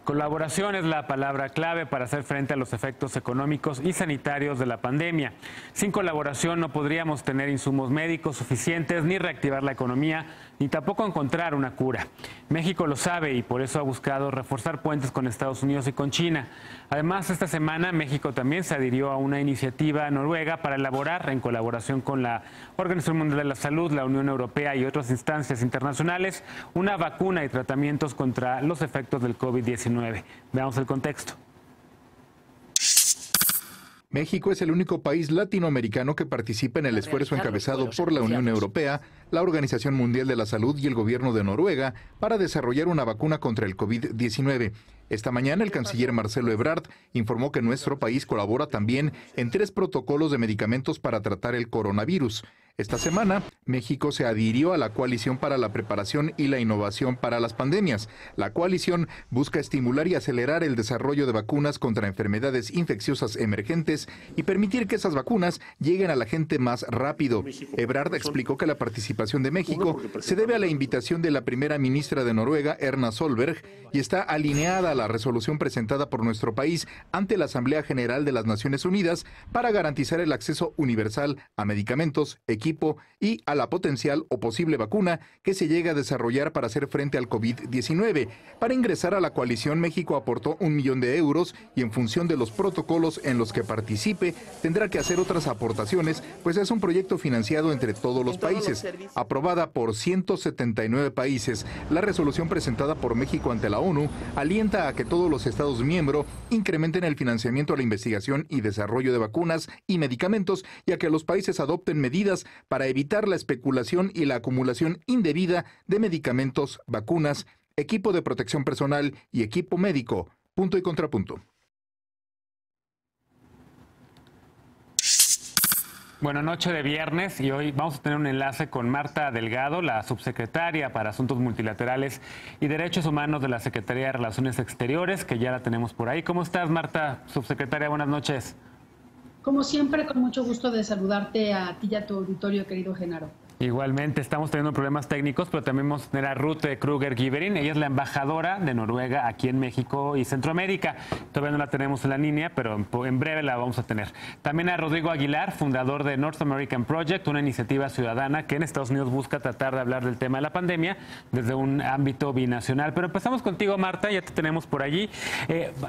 Colaboración es la palabra clave para hacer frente a los efectos económicos y sanitarios de la pandemia. Sin colaboración no podríamos tener insumos médicos suficientes, ni reactivar la economía, ni tampoco encontrar una cura. México lo sabe y por eso ha buscado reforzar puentes con Estados Unidos y con China. Además, esta semana México también se adhirió a una iniciativa noruega para elaborar, en colaboración con la Organización Mundial de la Salud, la Unión Europea y otras instancias internacionales, una vacuna y tratamientos contra los efectos del COVID-19. Veamos el contexto. México es el único país latinoamericano que participa en el esfuerzo encabezado por la Unión Europea, la Organización Mundial de la Salud y el gobierno de Noruega para desarrollar una vacuna contra el COVID-19. Esta mañana el canciller Marcelo Ebrard informó que nuestro país colabora también en 3 protocolos de medicamentos para tratar el coronavirus. Esta semana, México se adhirió a la Coalición para la Preparación y la Innovación para las Pandemias. La coalición busca estimular y acelerar el desarrollo de vacunas contra enfermedades infecciosas emergentes y permitir que esas vacunas lleguen a la gente más rápido. Ebrard explicó que la participación de México se debe a la invitación de la primera ministra de Noruega, Erna Solberg, y está alineada a la resolución presentada por nuestro país ante la Asamblea General de las Naciones Unidas para garantizar el acceso universal a medicamentos, equipo y a la potencial o posible vacuna que se llega a desarrollar para hacer frente al COVID-19. Para ingresar a la coalición, México aportó 1 millón de euros y en función de los protocolos en los que participe, tendrá que hacer otras aportaciones, pues es un proyecto financiado entre todos los países. Aprobada por 179 países, la resolución presentada por México ante la ONU alienta a que todos los Estados miembros incrementen el financiamiento a la investigación y desarrollo de vacunas y medicamentos y a que los países adopten medidas para evitar la especulación y la acumulación indebida de medicamentos, vacunas, equipo de protección personal y equipo médico. Punto y contrapunto. Bueno, noche de viernes y hoy vamos a tener un enlace con Marta Delgado, la subsecretaria para Asuntos Multilaterales y Derechos Humanos de la Secretaría de Relaciones Exteriores, que ya la tenemos por ahí. ¿Cómo estás, Marta, subsecretaria? Buenas noches. Como siempre, con mucho gusto de saludarte a ti y a tu auditorio, querido Genaro. Igualmente, estamos teniendo problemas técnicos, pero también vamos a tener a Ruth Kruger-Giverin. Ella es la embajadora de Noruega aquí en México y Centroamérica. Todavía no la tenemos en la línea, pero en breve la vamos a tener. También a Rodrigo Aguilar, fundador de North American Project, una iniciativa ciudadana que en Estados Unidos busca tratar de hablar del tema de la pandemia desde un ámbito binacional. Pero empezamos contigo, Marta, ya te tenemos por allí.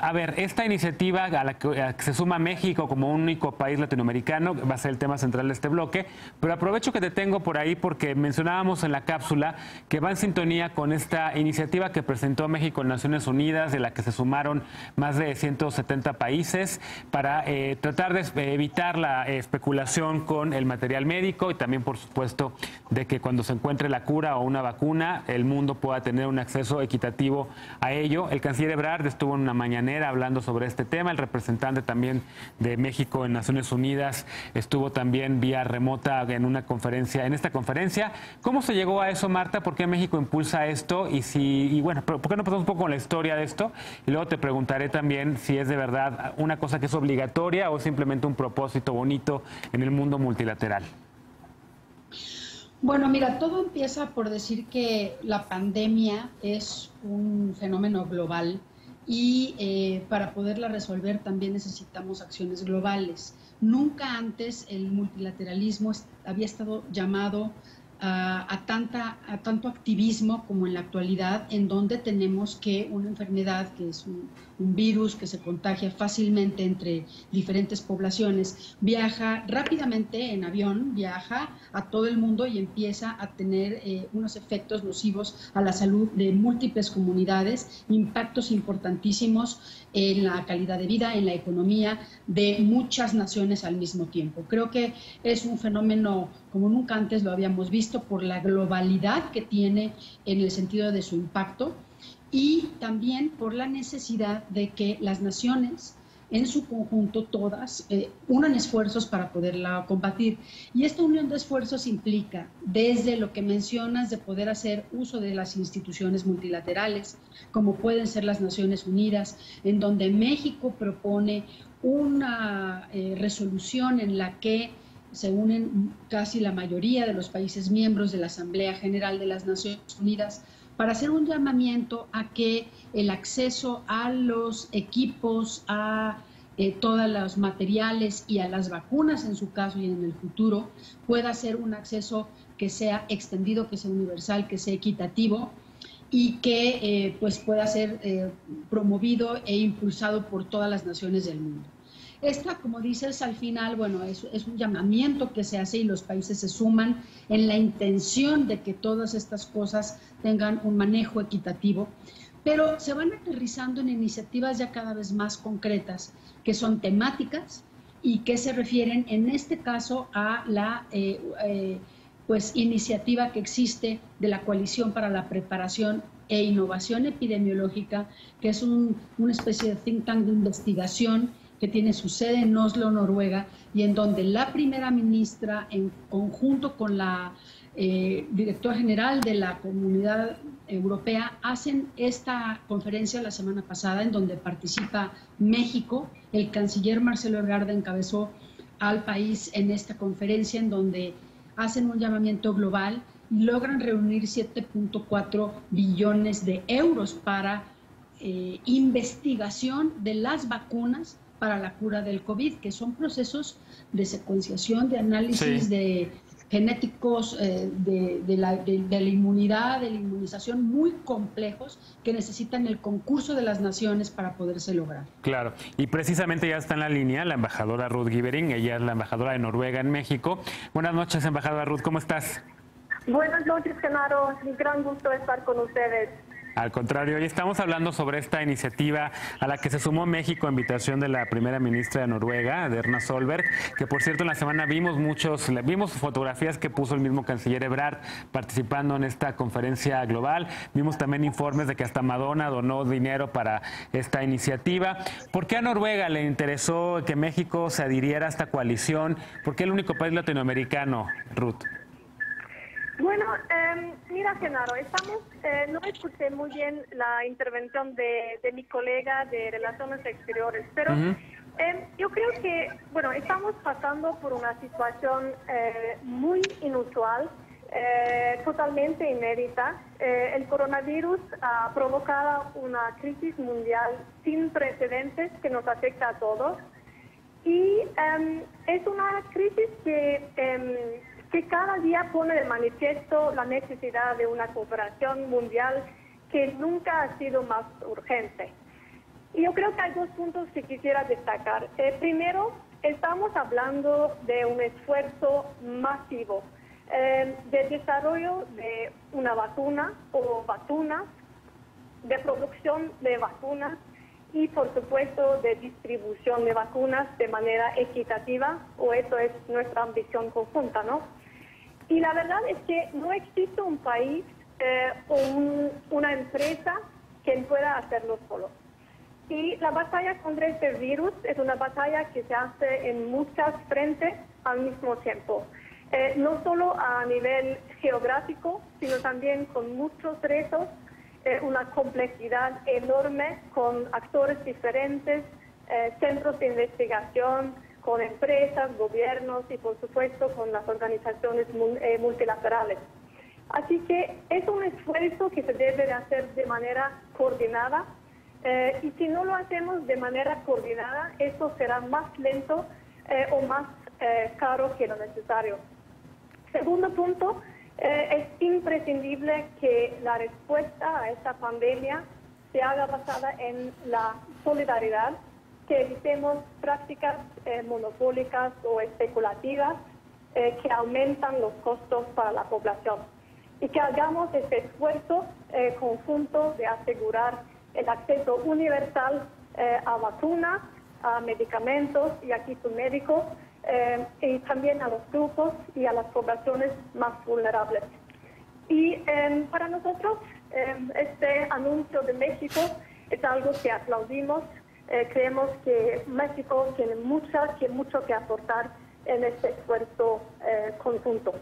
A ver, esta iniciativa a la que se suma México como único país latinoamericano va a ser el tema central de este bloque, pero aprovecho que te tengo por ahí porque mencionábamos en la cápsula que va en sintonía con esta iniciativa que presentó México en Naciones Unidas, de la que se sumaron más de 170 países para tratar de evitar la especulación con el material médico y también, por supuesto, de que cuando se encuentre la cura o una vacuna, el mundo pueda tener un acceso equitativo a ello. El canciller Ebrard estuvo en una mañanera hablando sobre este tema, el representante también de México en Naciones Unidas estuvo también vía remota en una conferencia, en esta conferencia. ¿Cómo se llegó a eso, Marta? ¿Por qué México impulsa esto? Y bueno, ¿por qué no pasamos un poco con la historia de esto? Y luego te preguntaré también si es de verdad una cosa que es obligatoria o simplemente un propósito bonito en el mundo multilateral. Bueno, mira, todo empieza por decir que la pandemia es un fenómeno global y para poderla resolver también necesitamos acciones globales. Nunca antes el multilateralismo había estado llamado a tanto activismo como en la actualidad, en donde tenemos que una enfermedad que es un virus que se contagia fácilmente entre diferentes poblaciones, viaja rápidamente en avión, viaja a todo el mundo y empieza a tener unos efectos nocivos a la salud de múltiples comunidades, impactos importantísimos en la calidad de vida, en la economía de muchas naciones al mismo tiempo. Creo que es un fenómeno como nunca antes lo habíamos visto por la globalidad que tiene en el sentido de su impacto y también por la necesidad de que las naciones en su conjunto todas unan esfuerzos para poderla combatir. Y esta unión de esfuerzos implica desde lo que mencionas de poder hacer uso de las instituciones multilaterales, como pueden ser las Naciones Unidas, en donde México propone una resolución en la que se unen casi la mayoría de los países miembros de la Asamblea General de las Naciones Unidas para hacer un llamamiento a que el acceso a los equipos, a todos los materiales y a las vacunas en su caso y en el futuro, pueda ser un acceso que sea extendido, que sea universal, que sea equitativo y que pues pueda ser promovido e impulsado por todas las naciones del mundo. Esta, como dices, al final, bueno, es un llamamiento que se hace y los países se suman en la intención de que todas estas cosas tengan un manejo equitativo, pero se van aterrizando en iniciativas ya cada vez más concretas, que son temáticas y que se refieren en este caso a la pues iniciativa que existe de la Coalición para la Preparación e Innovación Epidemiológica, que es una especie de think tank de investigación que tiene su sede en Oslo, Noruega, y en donde la primera ministra, en conjunto con la directora general de la Comunidad Europea, hacen esta conferencia la semana pasada, en donde participa México. El canciller Marcelo Ebrard encabezó al país en esta conferencia, en donde hacen un llamamiento global y logran reunir 7.4 billones de euros para investigación de las vacunas para la cura del COVID, que son procesos de secuenciación, de análisis de genéticos, de la inmunidad, de la inmunización, muy complejos, que necesitan el concurso de las naciones para poderse lograr. Claro, y precisamente ya está en la línea la embajadora Ruth Gievering, ella es la embajadora de Noruega en México. Buenas noches, embajadora Ruth, ¿cómo estás? Buenas noches, Genaro, es un gran gusto estar con ustedes. Al contrario, hoy estamos hablando sobre esta iniciativa a la que se sumó México a invitación de la primera ministra de Noruega, de Erna Solberg, que por cierto en la semana vimos fotografías que puso el mismo canciller Ebrard participando en esta conferencia global. Vimos también informes de que hasta Madonna donó dinero para esta iniciativa. ¿Por qué a Noruega le interesó que México se adhiriera a esta coalición? ¿Por qué el único país latinoamericano, Ruth? Bueno, mira, Genaro, no escuché muy bien la intervención de mi colega de Relaciones Exteriores, pero yo creo que, bueno, estamos pasando por una situación muy inusual, totalmente inédita. El coronavirus ha provocado una crisis mundial sin precedentes que nos afecta a todos y es una crisis que cada día pone de manifiesto la necesidad de una cooperación mundial que nunca ha sido más urgente. Y yo creo que hay dos puntos que quisiera destacar. Primero, estamos hablando de un esfuerzo masivo de desarrollo de una vacuna o vacunas, de producción de vacunas y, por supuesto, de distribución de vacunas de manera equitativa, o eso es nuestra ambición conjunta, ¿no? Y la verdad es que no existe un país o una empresa que pueda hacerlo solo. Y la batalla contra este virus es una batalla que se hace en muchas frentes al mismo tiempo. No solo a nivel geográfico, sino también con muchos retos, una complejidad enorme con actores diferentes, centros de investigación, con empresas, gobiernos y, por supuesto, con las organizaciones multilaterales. Así que es un esfuerzo que se debe de hacer de manera coordinada y si no lo hacemos de manera coordinada, esto será más lento o más caro que lo necesario. Segundo punto, es imprescindible que la respuesta a esta pandemia se haga basada en la solidaridad, que evitemos prácticas monopólicas o especulativas que aumentan los costos para la población y que hagamos este esfuerzo conjunto de asegurar el acceso universal a vacunas, a medicamentos y a equipos médicos y también a los grupos y a las poblaciones más vulnerables. Y para nosotros este anuncio de México es algo que aplaudimos. Creemos que México tiene mucho que aportar en este esfuerzo conjunto.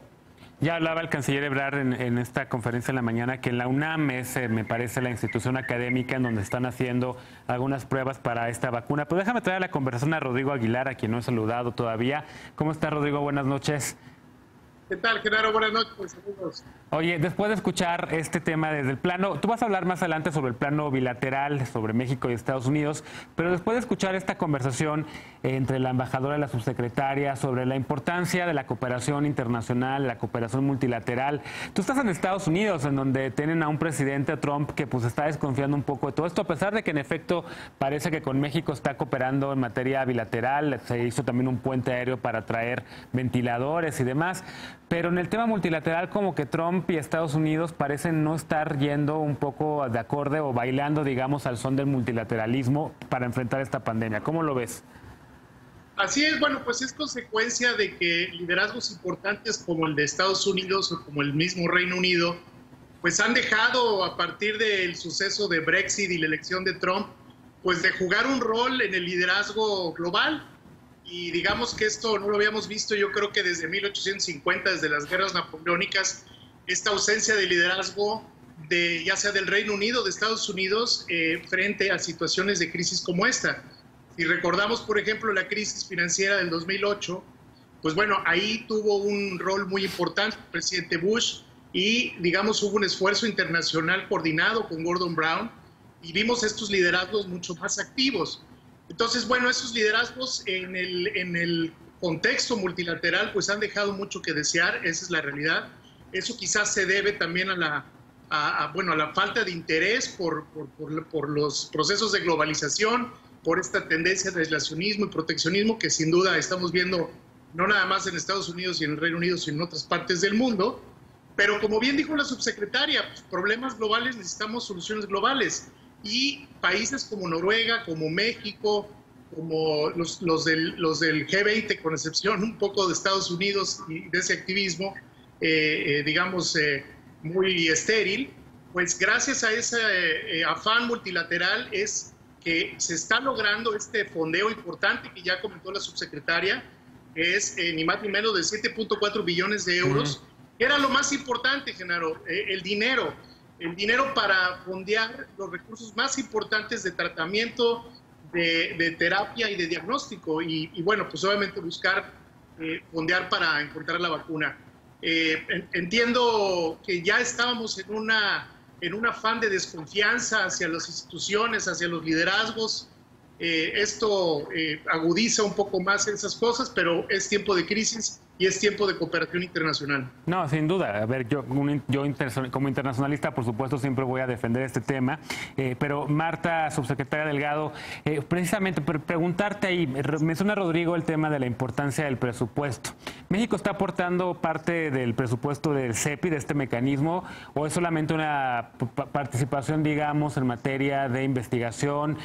Ya hablaba el canciller Ebrard en esta conferencia en la mañana que en la UNAM es, me parece, la institución académica en donde están haciendo algunas pruebas para esta vacuna. Pero déjame traer a la conversación a Rodrigo Aguilar, a quien no he saludado todavía. ¿Cómo está, Rodrigo? Buenas noches. ¿Qué tal, Genaro? Buenas noches, amigos. Oye, después de escuchar este tema desde el plano, tú vas a hablar más adelante sobre el plano bilateral, sobre México y Estados Unidos, pero después de escuchar esta conversación entre la embajadora y la subsecretaria sobre la importancia de la cooperación internacional, la cooperación multilateral, tú estás en Estados Unidos, en donde tienen a un presidente Trump que pues está desconfiando un poco de todo esto, a pesar de que en efecto parece que con México está cooperando en materia bilateral, se hizo también un puente aéreo para traer ventiladores y demás. Pero en el tema multilateral como que Trump y Estados Unidos parecen no estar yendo un poco de acorde o bailando, digamos, al son del multilateralismo para enfrentar esta pandemia. ¿Cómo lo ves? Así es, bueno, pues es consecuencia de que liderazgos importantes como el de Estados Unidos o como el mismo Reino Unido, pues han dejado a partir del suceso de Brexit y la elección de Trump, pues de jugar un rol en el liderazgo global. Y digamos que esto no lo habíamos visto, yo creo que desde 1850, desde las guerras napoleónicas, esta ausencia de liderazgo de ya sea del Reino Unido, de Estados Unidos, frente a situaciones de crisis como esta. Si recordamos, por ejemplo, la crisis financiera del 2008, pues bueno, ahí tuvo un rol muy importante el presidente Bush y, digamos, hubo un esfuerzo internacional coordinado con Gordon Brown y vimos estos liderazgos mucho más activos. Entonces, bueno, esos liderazgos en el contexto multilateral pues han dejado mucho que desear, esa es la realidad. Eso quizás se debe también a la falta de interés por los procesos de globalización, por esta tendencia de aislacionismo y proteccionismo que sin duda estamos viendo no nada más en Estados Unidos y en el Reino Unido, sino en otras partes del mundo. Pero como bien dijo la subsecretaria, pues, problemas globales necesitamos soluciones globales. Y países como Noruega, como México, como los del G20, con excepción un poco de Estados Unidos y de ese activismo, digamos, muy estéril, pues gracias a ese afán multilateral es que se está logrando este fondeo importante que ya comentó la subsecretaria, que es ni más ni menos de 7.4 billones de euros, que era lo más importante, Genaro, el dinero para fondear los recursos más importantes de tratamiento, de terapia y de diagnóstico, y bueno, pues obviamente buscar fondear para encontrar la vacuna. Entiendo que ya estábamos en un afán de desconfianza hacia las instituciones, hacia los liderazgos. Esto agudiza un poco más esas cosas, pero es tiempo de crisis y es tiempo de cooperación internacional. No, sin duda. A ver, yo como internacionalista, por supuesto, siempre voy a defender este tema. Pero Marta, subsecretaria Delgado, precisamente preguntarte ahí, menciona Rodrigo el tema de la importancia del presupuesto. ¿México está aportando parte del presupuesto del CEPI, de este mecanismo, o es solamente una participación, digamos, en materia de investigación?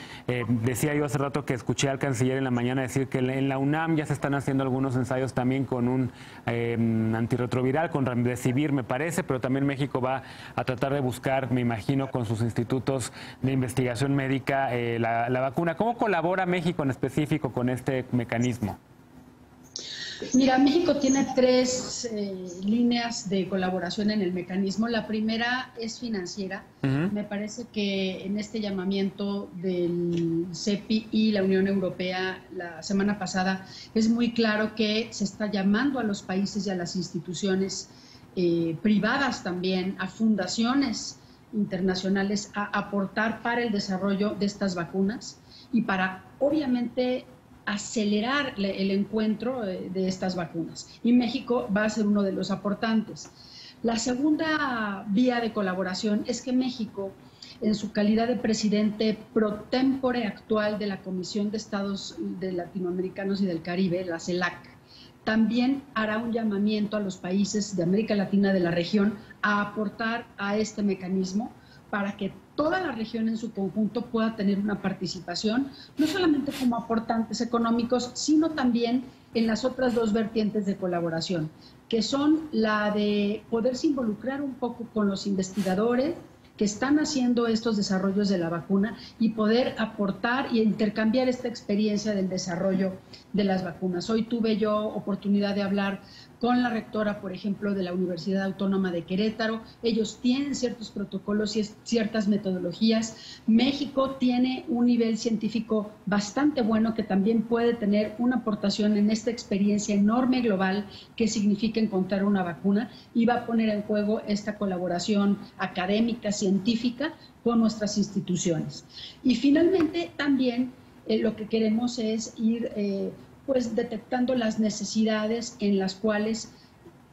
Decía yo hace rato que escuché al canciller en la mañana decir que en la UNAM ya se están haciendo algunos ensayos también con un antirretroviral, con Remdesivir, me parece, pero también México va a tratar de buscar, me imagino, con sus institutos de investigación médica la vacuna. ¿Cómo colabora México en específico con este mecanismo? Mira, México tiene tres líneas de colaboración en el mecanismo. La primera es financiera. Me parece que en este llamamiento del CEPI y la Unión Europea la semana pasada es muy claro que se está llamando a los países y a las instituciones privadas también, a fundaciones internacionales a aportar para el desarrollo de estas vacunas y para, obviamente, acelerar el encuentro de estas vacunas. Y México va a ser uno de los aportantes. La segunda vía de colaboración es que México, en su calidad de presidente pro tempore actual de la Comisión de Estados Latinoamericanos y del Caribe, la CELAC, también hará un llamamiento a los países de América Latina de la región a aportar a este mecanismo para que toda la región en su conjunto pueda tener una participación, no solamente como aportantes económicos, sino también en las otras dos vertientes de colaboración, que son la de poderse involucrar un poco con los investigadores que están haciendo estos desarrollos de la vacuna y poder aportar y intercambiar esta experiencia del desarrollo de las vacunas. Hoy tuve yo oportunidad de hablar con la rectora, por ejemplo, de la Universidad Autónoma de Querétaro. Ellos tienen ciertos protocolos y ciertas metodologías. México tiene un nivel científico bastante bueno que también puede tener una aportación en esta experiencia enorme global que significa encontrar una vacuna, y va a poner en juego esta colaboración académica, científica, con nuestras instituciones. Y finalmente también lo que queremos es ir pues detectando las necesidades en las cuales,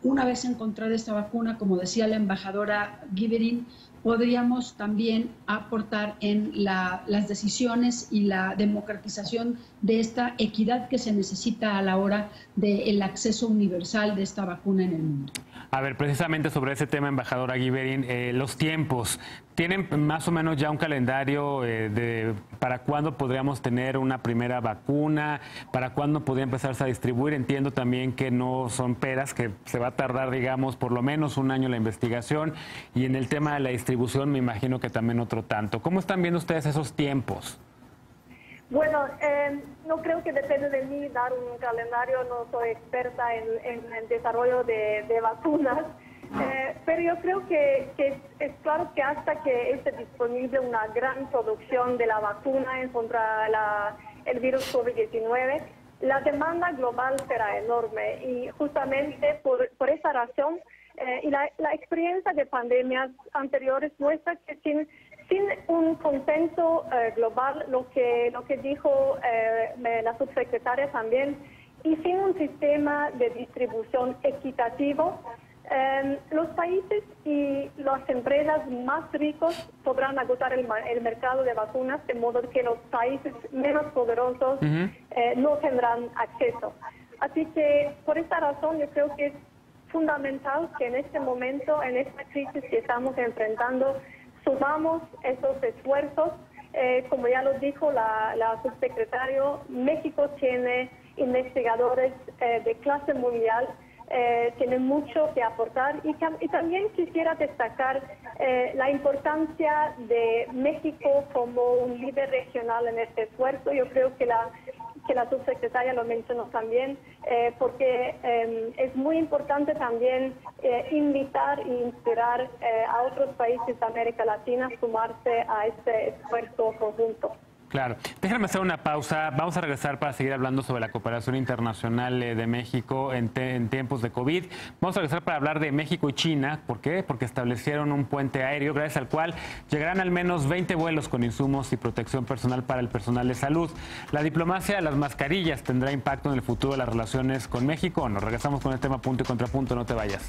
una vez encontrada esta vacuna, como decía la embajadora Giverin, podríamos también aportar en las decisiones y la democratización de esta equidad que se necesita a la hora del acceso universal de esta vacuna en el mundo. A ver, precisamente sobre ese tema, embajadora Giverin, los tiempos. ¿Tienen más o menos ya un calendario para cuándo podríamos tener una primera vacuna? ¿Para cuándo podría empezarse a distribuir? Entiendo también que no son peras, que se va a tardar, digamos, por lo menos un año la investigación. Y en el tema de la distribución, me imagino que también otro tanto. ¿Cómo están viendo ustedes esos tiempos? Bueno, no creo que depende de mí dar un calendario, no soy experta en el desarrollo de vacunas, pero yo creo que es claro que hasta que esté disponible una gran producción de la vacuna contra el virus COVID-19, la demanda global será enorme, y justamente por esa razón y la experiencia de pandemias anteriores muestra que sin un consenso global, lo que dijo la subsecretaria también, y sin un sistema de distribución equitativo, los países y las empresas más ricos podrán agotar el mercado de vacunas, de modo que los países menos poderosos no tendrán acceso. Así que por esta razón yo creo que es fundamental que en este momento, en esta crisis que estamos enfrentando, sumamos esos esfuerzos. Como ya lo dijo la subsecretaria, México tiene investigadores de clase mundial, tiene mucho que aportar, y también quisiera destacar la importancia de México como un líder regional en este esfuerzo. Yo creo que la subsecretaria lo mencionó también, porque es muy importante también invitar e inspirar a otros países de América Latina a sumarse a este esfuerzo conjunto. Claro. Déjenme hacer una pausa. Vamos a regresar para seguir hablando sobre la cooperación internacional de México en tiempos de COVID. Vamos a regresar para hablar de México y China. ¿Por qué? Porque establecieron un puente aéreo gracias al cual llegarán al menos 20 vuelos con insumos y protección personal para el personal de salud. La diplomacia de las mascarillas tendrá impacto en el futuro de las relaciones con México. Nos regresamos con el tema punto y contrapunto. No te vayas.